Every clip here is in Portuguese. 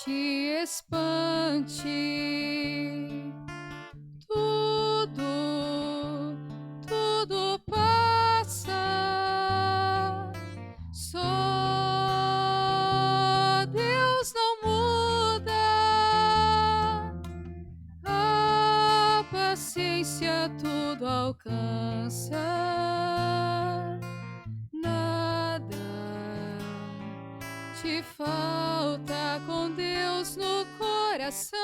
te espante. Tudo passa. Só Deus não muda. A paciência tudo alcança. Nada te falta com Deus no coração.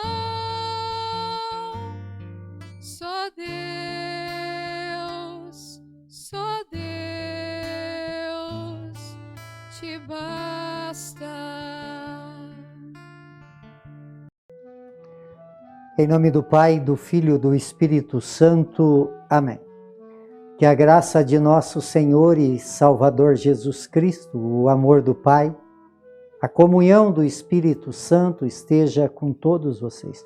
Só Deus te basta. Em nome do Pai, do Filho e do Espírito Santo. Amém. Que a graça de nosso Senhor e Salvador Jesus Cristo, o amor do Pai, a comunhão do Espírito Santo esteja com todos vocês.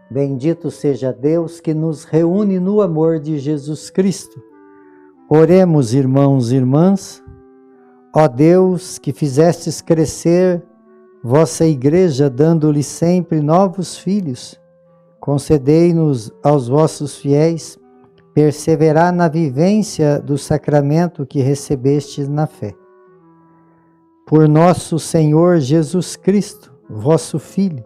Bendito seja Deus que nos reúne no amor de Jesus Cristo. Oremos, irmãos e irmãs. Ó Deus, que fizestes crescer vossa igreja, dando-lhe sempre novos filhos, concedei-nos aos vossos fiéis perseverar na vivência do sacramento que recebestes na fé. Por nosso Senhor Jesus Cristo, vosso Filho,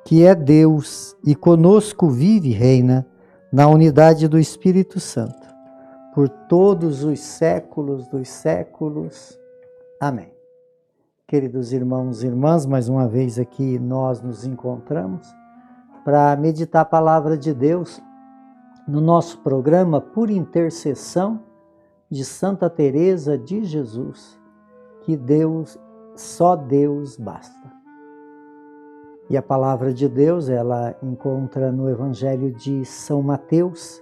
que é Deus e conosco vive e reina na unidade do Espírito Santo, por todos os séculos dos séculos. Amém. Queridos irmãos e irmãs, mais uma vez aqui nós nos encontramos para meditar a palavra de Deus no nosso programa Por Intercessão de Santa Teresa de Jesus, que só Deus basta. E a palavra de Deus, ela encontra no Evangelho de São Mateus,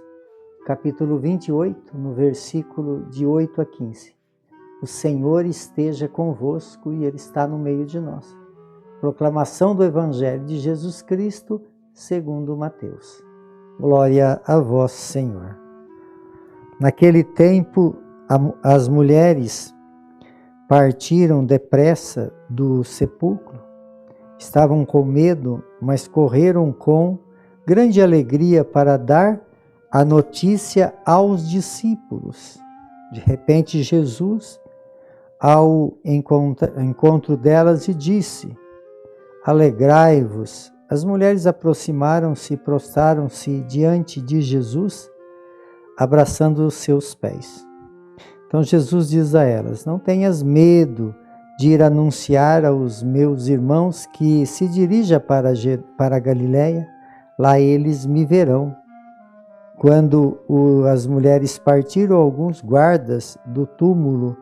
capítulo 28, no versículo de 8 a 15. O Senhor esteja convosco e Ele está no meio de nós. Proclamação do Evangelho de Jesus Cristo, segundo Mateus. Glória a vós, Senhor. Naquele tempo, as mulheres partiram depressa do sepulcro. Estavam com medo, mas correram com grande alegria para dar a notícia aos discípulos. De repente, Jesus, ao encontro delas, e disse: Alegrai-vos. As mulheres aproximaram-se e prostraram-se diante de Jesus, abraçando os seus pés. Então Jesus diz a elas: Não tenhas medo de ir anunciar aos meus irmãos que se dirija para a Galiléia, lá eles me verão. Quando as mulheres partiram, alguns guardas do túmulo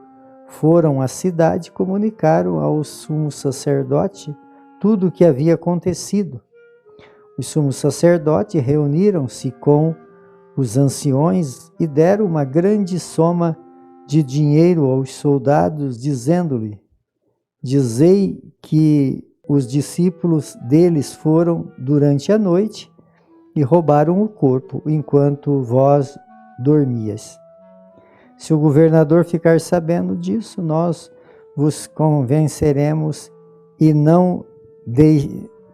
foram à cidade e comunicaram ao sumo sacerdote tudo o que havia acontecido. Os sumos sacerdotes reuniram-se com os anciões e deram uma grande soma de dinheiro aos soldados, dizendo-lhe: Dizei que os discípulos deles foram durante a noite e roubaram o corpo, enquanto vós dormias. Se o governador ficar sabendo disso, nós vos convenceremos e não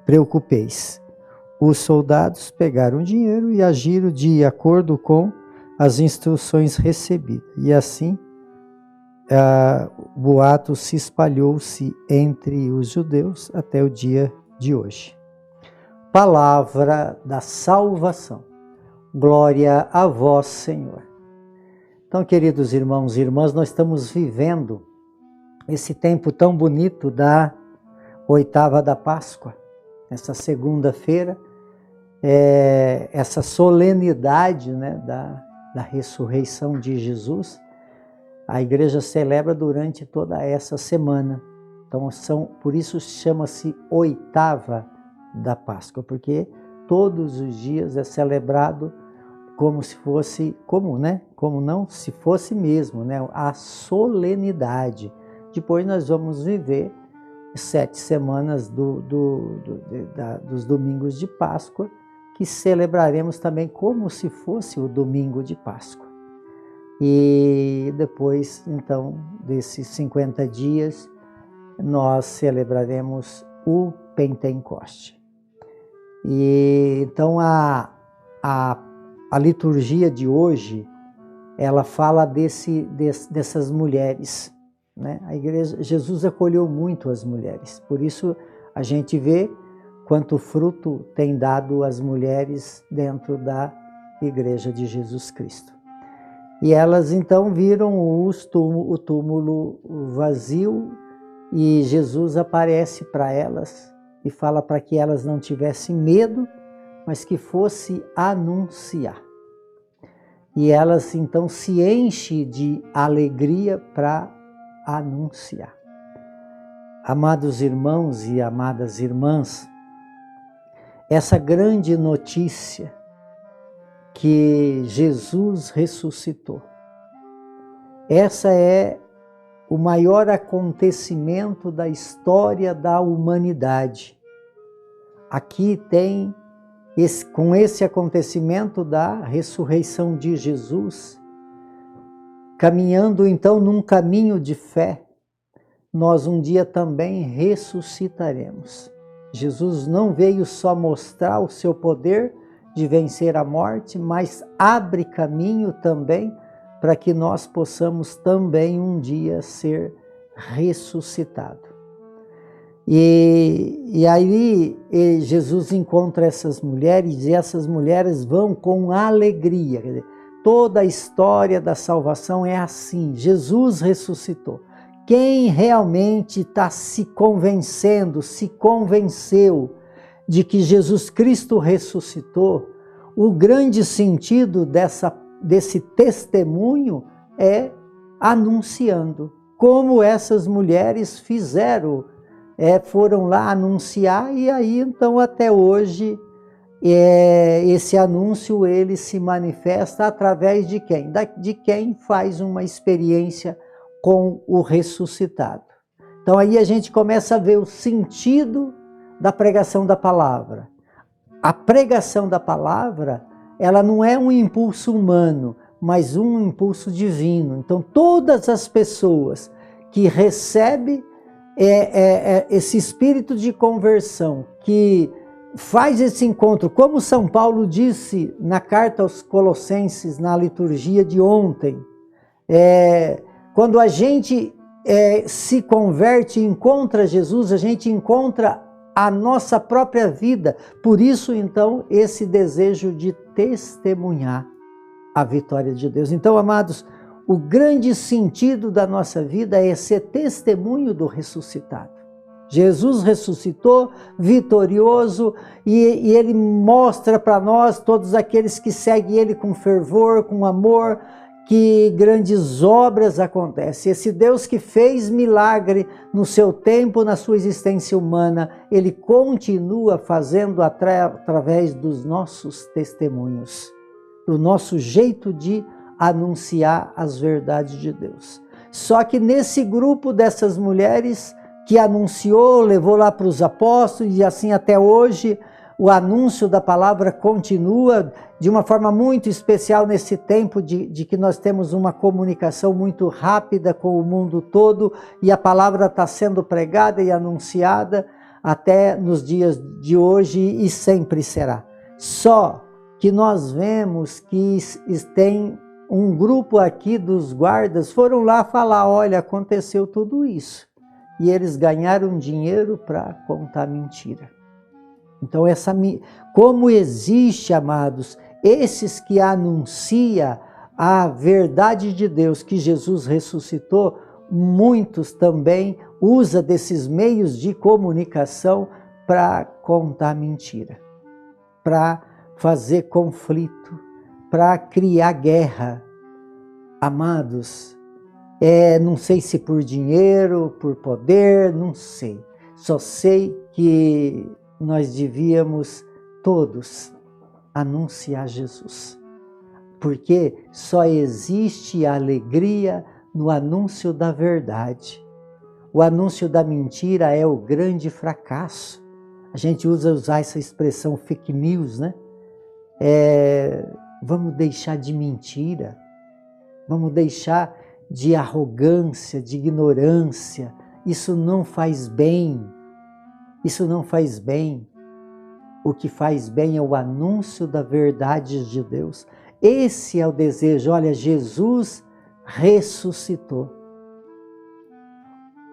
preocupeis. Os soldados pegaram o dinheiro e agiram de acordo com as instruções recebidas. E assim, o boato se espalhou-se entre os judeus até o dia de hoje. Palavra da salvação. Glória a vós, Senhor. Então, queridos irmãos e irmãs, nós estamos vivendo esse tempo tão bonito da oitava da Páscoa, essa segunda-feira, essa solenidade, né, da ressurreição de Jesus. A igreja celebra durante toda essa semana. Então, por isso chama-se oitava da Páscoa, porque todos os dias é celebrado como se fosse, como não se fosse mesmo, né? A solenidade. Depois nós vamos viver 7 semanas dos domingos de Páscoa, que celebraremos também como se fosse o domingo de Páscoa. E depois, então, desses 50 dias, nós celebraremos o Pentecoste. E então a liturgia de hoje, ela fala dessas mulheres, né? A igreja, Jesus acolheu muito as mulheres, por isso a gente vê quanto fruto tem dado as mulheres dentro da igreja de Jesus Cristo. E elas então viram o túmulo vazio e Jesus aparece para elas e fala para que elas não tivessem medo, mas que fosse anunciar. E elas então se enchem de alegria para anunciar. Amados irmãos e amadas irmãs, essa grande notícia que Jesus ressuscitou, essa é o maior acontecimento da história da humanidade. Aqui tem, com esse acontecimento da ressurreição de Jesus, caminhando então num caminho de fé, nós um dia também ressuscitaremos. Jesus não veio só mostrar o seu poder de vencer a morte, mas abre caminho também para que nós possamos também um dia ser ressuscitados. E aí Jesus encontra essas mulheres e essas mulheres vão com alegria. Quer dizer, toda a história da salvação é assim, Jesus ressuscitou. Quem realmente está se convencendo, se convenceu de que Jesus Cristo ressuscitou, o grande sentido desse testemunho é anunciando, como essas mulheres fizeram, foram lá anunciar, e aí então até hoje esse anúncio ele se manifesta através de quem? De quem faz uma experiência com o ressuscitado. Então aí a gente começa a ver o sentido da pregação da palavra. A pregação da palavra, ela não é um impulso humano, mas um impulso divino. Então todas as pessoas que recebem esse espírito de conversão, que faz esse encontro, como São Paulo disse na carta aos Colossenses, na liturgia de ontem, quando a gente se converte e encontra Jesus, a gente encontra a nossa própria vida. Por isso, então, esse desejo de testemunhar a vitória de Deus. Então, amados, o grande sentido da nossa vida é ser testemunho do ressuscitado. Jesus ressuscitou, vitorioso, e Ele mostra para nós, todos aqueles que seguem Ele com fervor, com amor, que grandes obras acontecem. Esse Deus que fez milagre no seu tempo, na sua existência humana, Ele continua fazendo através dos nossos testemunhos, do nosso jeito de anunciar as verdades de Deus. Só que nesse grupo dessas mulheres que anunciou, levou lá para os apóstolos, e assim até hoje o anúncio da palavra continua de uma forma muito especial nesse tempo de que nós temos uma comunicação muito rápida com o mundo todo, e a palavra está sendo pregada e anunciada até nos dias de hoje e sempre será. Só que nós vemos que tem um grupo aqui dos guardas, foram lá falar, olha, aconteceu tudo isso. E eles ganharam dinheiro para contar mentira. Então, como existe, amados, esses que anunciam a verdade de Deus, que Jesus ressuscitou, muitos também usam desses meios de comunicação para contar mentira, para fazer conflito, para criar guerra. Amados, não sei se por dinheiro, por poder, não sei. Só sei que nós devíamos todos anunciar Jesus. Porque só existe alegria no anúncio da verdade. O anúncio da mentira é o grande fracasso. A gente usa essa expressão fake news, né? Vamos deixar de mentira. Vamos deixar de arrogância, de ignorância. Isso não faz bem. Isso não faz bem. O que faz bem é o anúncio da verdade de Deus. Esse é o desejo. Olha, Jesus ressuscitou.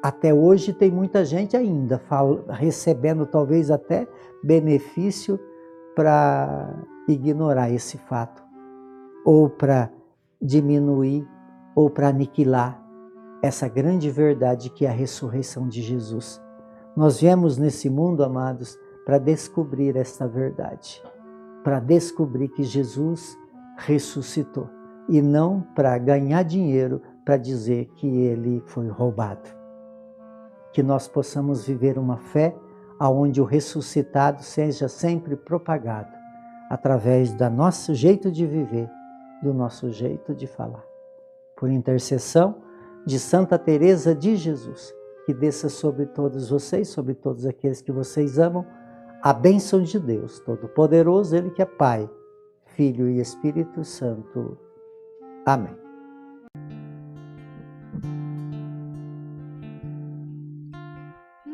Até hoje tem muita gente ainda recebendo talvez até benefício para ignorar esse fato, ou para diminuir, ou para aniquilar essa grande verdade que é a ressurreição de Jesus. Nós viemos nesse mundo, amados, para descobrir esta verdade, para descobrir que Jesus ressuscitou, e não para ganhar dinheiro, para dizer que ele foi roubado. Que nós possamos viver uma fé onde o ressuscitado seja sempre propagado, através do nosso jeito de viver, do nosso jeito de falar. Por intercessão de Santa Teresa de Jesus, que desça sobre todos vocês, sobre todos aqueles que vocês amam, a bênção de Deus Todo-Poderoso, Ele que é Pai, Filho e Espírito Santo. Amém.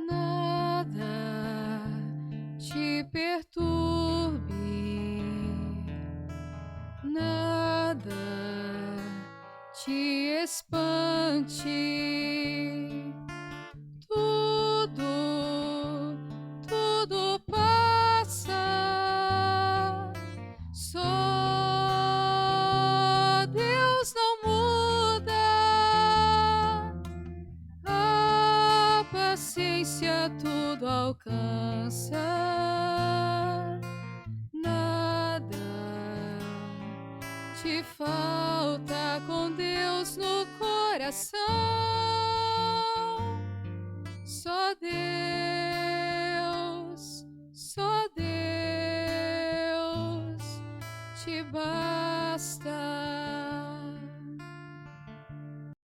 Nada te perturbe, nada te espante, tudo passa, só Deus não muda, a paciência tudo alcança, nada te falta com Deus no coração, só Deus te basta.